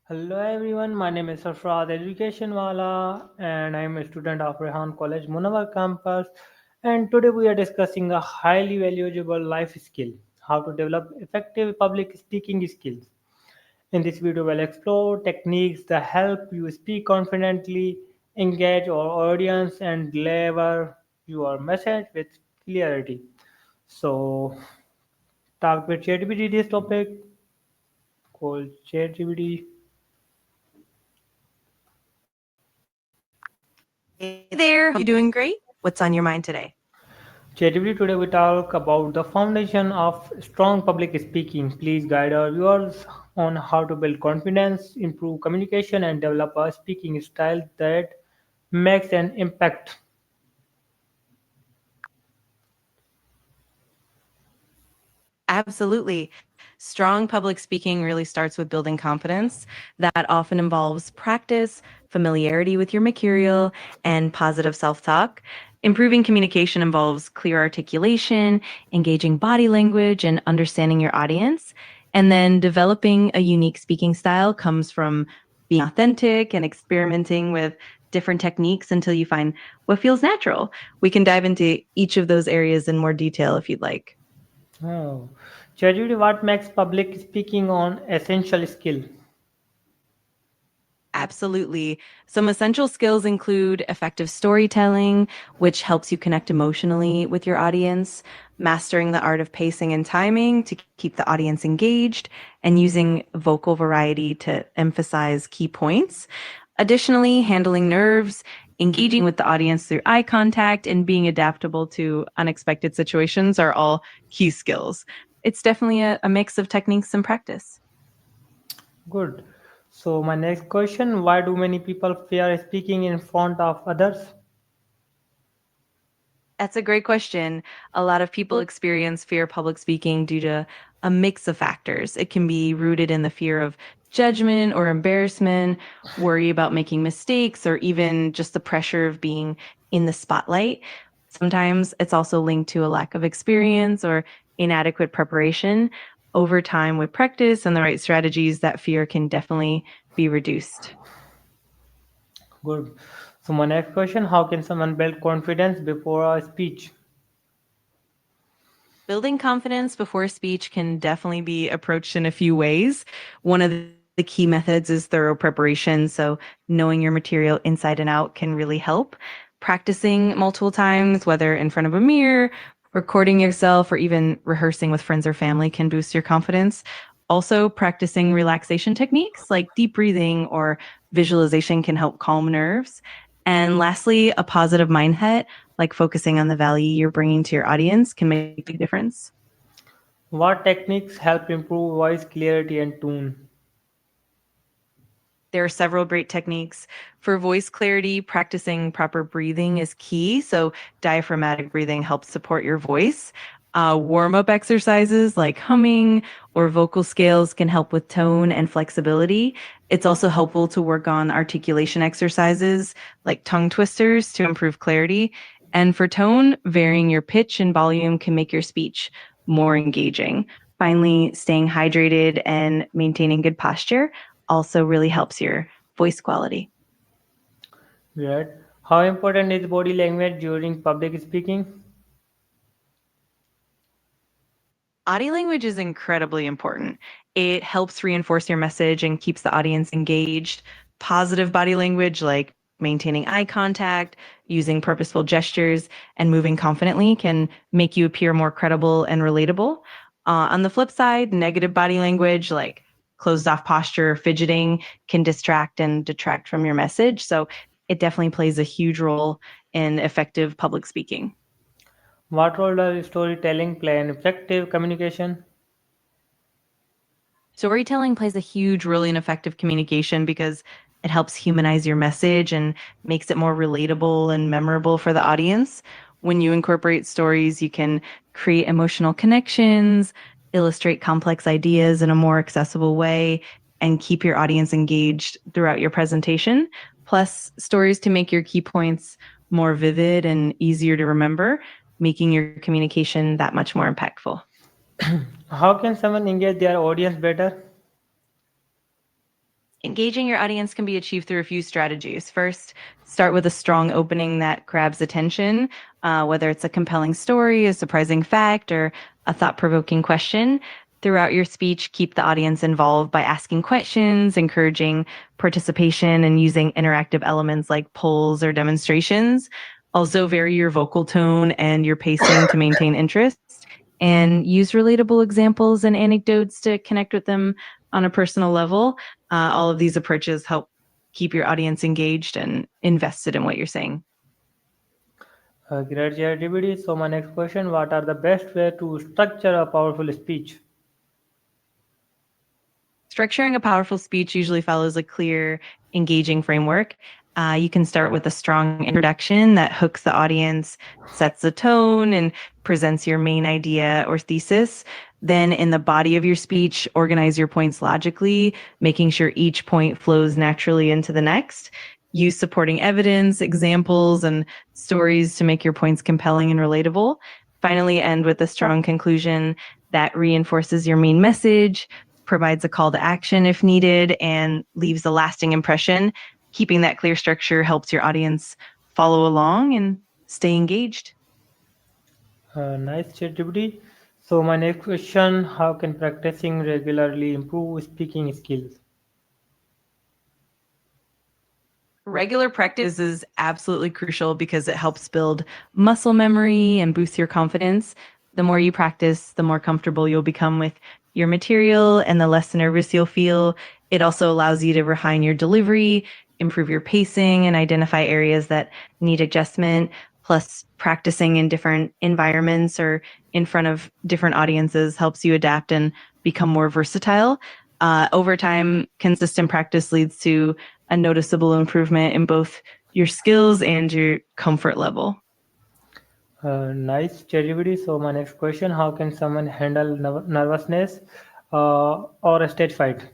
Hello everyone, my name is Sarfraz Educationwala and I am a student of Rehan College Munawar campus, and today we are discussing a highly valuable life skill, how to develop effective public speaking skills. In this video we'll explore techniques that help you speak confidently, engage our audience and deliver your message with clarity. So talk with ChatGPT this topic called ChatGPT. Hey there, hope you're doing great. What's on your mind today? ChatGPT, today we talk about the foundation of strong public speaking. Please guide our viewers on how to build confidence, improve communication, and develop a speaking style that makes an impact. Absolutely. Strong public speaking really starts with building confidence. That often involves practice, familiarity with your material, and positive self talk. Improving communication involves clear articulation, engaging body language, and understanding your audience. And then developing a unique speaking style comes from being authentic and experimenting with different techniques until you find what feels natural. We can dive into each of those areas in more detail if you'd like. Oh. ChatGPT, what makes public speaking an essential skill? Absolutely. Some essential skills include effective storytelling, which helps you connect emotionally with your audience, mastering the art of pacing and timing to keep the audience engaged, and using vocal variety to emphasize key points. Additionally, handling nerves, engaging with the audience through eye contact, and being adaptable to unexpected situations are all key skills. It's definitely a mix of techniques and practice. Good. So, my next question, why do many people fear speaking in front of others? That's a great question. A lot of people experience fear of public speaking due to a mix of factors. It can be rooted in the fear of judgment or embarrassment, worry about making mistakes, or even just the pressure of being in the spotlight. Sometimes it's also linked to a lack of experience or inadequate preparation. Over time, with practice and the right strategies, that fear can definitely be reduced. Good. So, my next question, how can someone build confidence before a speech? Building confidence before speech can definitely be approached in a few ways. One of the key methods is thorough preparation. So, knowing your material inside and out can really help. Practicing multiple times, whether in front of a mirror, recording yourself, or even rehearsing with friends or family, can boost your confidence. Also, practicing relaxation techniques like deep breathing or visualization can help calm nerves. And lastly, a positive mindset like focusing on the value you're bringing to your audience can make a big difference. What techniques help improve voice clarity and tone? There are several great techniques. For voice clarity, practicing proper breathing is key. So, diaphragmatic breathing helps support your voice. Warm up exercises like humming or vocal scales can help with tone and flexibility. It's also helpful to work on articulation exercises like tongue twisters to improve clarity. And for tone, varying your pitch and volume can make your speech more engaging. Finally, staying hydrated and maintaining good posture also really helps your voice quality. Right. How important is body language during public speaking? Body language is incredibly important. It helps reinforce your message and keeps the audience engaged. Positive body language, like maintaining eye contact, using purposeful gestures, and moving confidently, can make you appear more credible and relatable. On the flip side, negative body language, like closed off posture, fidgeting, can distract and detract from your message. So it definitely plays a huge role in effective public speaking. What role does storytelling play in effective communication? Storytelling plays a huge role in effective communication because it helps humanize your message and makes it more relatable and memorable for the audience. When you incorporate stories, you can create emotional connections, illustrate complex ideas in a more accessible way, and keep your audience engaged throughout your presentation. Plus, stories to make your key points more vivid and easier to remember, making your communication that much more impactful. How can someone engage their audience better? Engaging your audience can be achieved through a few strategies. First, start with a strong opening that grabs attention, whether it's a compelling story, a surprising fact, or a thought provoking question. Throughout your speech, keep the audience involved by asking questions, encouraging participation, and using interactive elements like polls or demonstrations. Also, vary your vocal tone and your pacing to maintain interest, and use relatable examples and anecdotes to connect with them on a personal level. All of these approaches help keep your audience engaged and invested in what you're saying. Great, ChatGPT. So my next question: what are the best way to structure a powerful speech? Structuring a powerful speech usually follows a clear, engaging framework. You can start with a strong introduction that hooks the audience, sets the tone, and presents your main idea or thesis. Then, in the body of your speech, organize your points logically, making sure each point flows naturally into the next. Use supporting evidence, examples, and stories to make your points compelling and relatable. Finally, end with a strong conclusion that reinforces your main message, provides a call to action if needed, and leaves a lasting impression. Keeping that clear structure helps your audience follow along and stay engaged. Nice, ChatGPT. So my next question: how can practicing regularly improve speaking skills? Regular practice is absolutely crucial because it helps build muscle memory and boosts your confidence. The more you practice, the more comfortable you'll become with your material and the less nervous you'll feel. It also allows you to refine your delivery, improve your pacing, and identify areas that need adjustment. Plus, practicing in different environments or in front of different audiences helps you adapt and become more versatile. Over time, consistent practice leads to a noticeable improvement in both your skills and your comfort level. Nice, ChatGPT. So my next question: how can someone handle nervousness or a stage fright?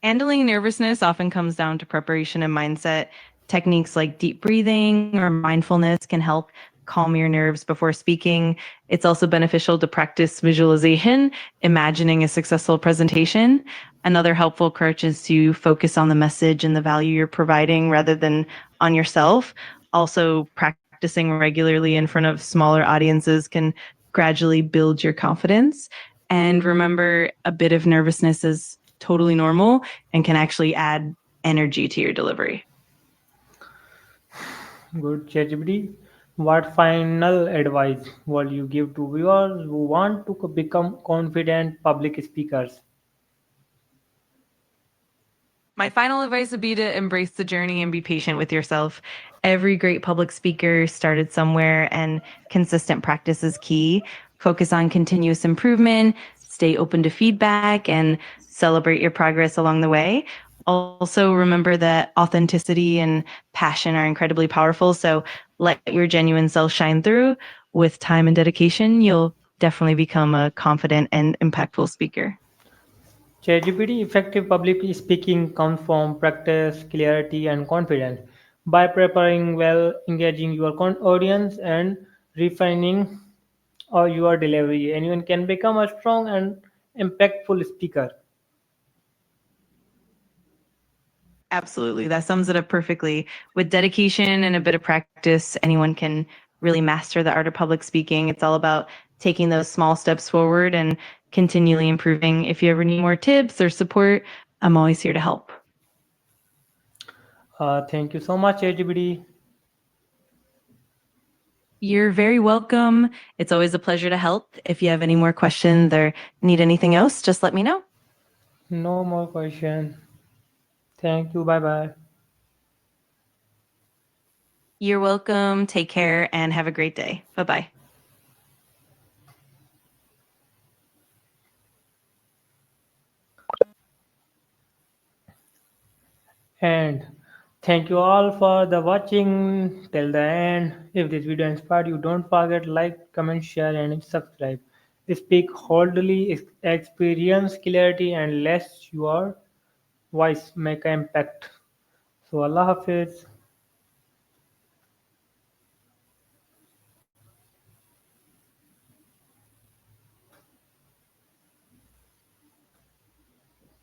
Handling nervousness often comes down to preparation and mindset. Techniques like deep breathing or mindfulness can help calm your nerves before speaking. It's also beneficial to practice visualization, imagining a successful presentation. Another helpful approach is to focus on the message and the value you're providing rather than on yourself. Also, practicing regularly in front of smaller audiences can gradually build your confidence. And remember, a bit of nervousness is totally normal and can actually add energy to your delivery. Good, ChatGPT. What final advice would you give to viewers who want to become confident public speakers? My final advice would be to embrace the journey and be patient with yourself. Every great public speaker started somewhere, and consistent practice is key. Focus on continuous improvement, stay open to feedback, and celebrate your progress along the way. Also, remember that authenticity and passion are incredibly powerful. So let your genuine self shine through. With time and dedication, you'll definitely become a confident and impactful speaker. ChatGPT effective public speaking comes from practice, clarity, and confidence. By preparing well, engaging your audience, and refining your delivery, anyone can become a strong and impactful speaker. Absolutely. That sums it up perfectly. With dedication and a bit of practice, anyone can really master the art of public speaking. It's all about taking those small steps forward and continually improving. If you ever need more tips or support, I'm always here to help. Thank you so much, ChatGPT. You're very welcome. It's always a pleasure to help. If you have any more questions or need anything else, just let me know. No more question. Thank you. Bye bye. You're welcome. Take care and have a great day. Bye bye. And thank you all for the watching till the end. If this video inspired you, don't forget like, comment, share, and subscribe. Speak boldly, experience clarity, and let your voice make an impact. So Allah Hafiz.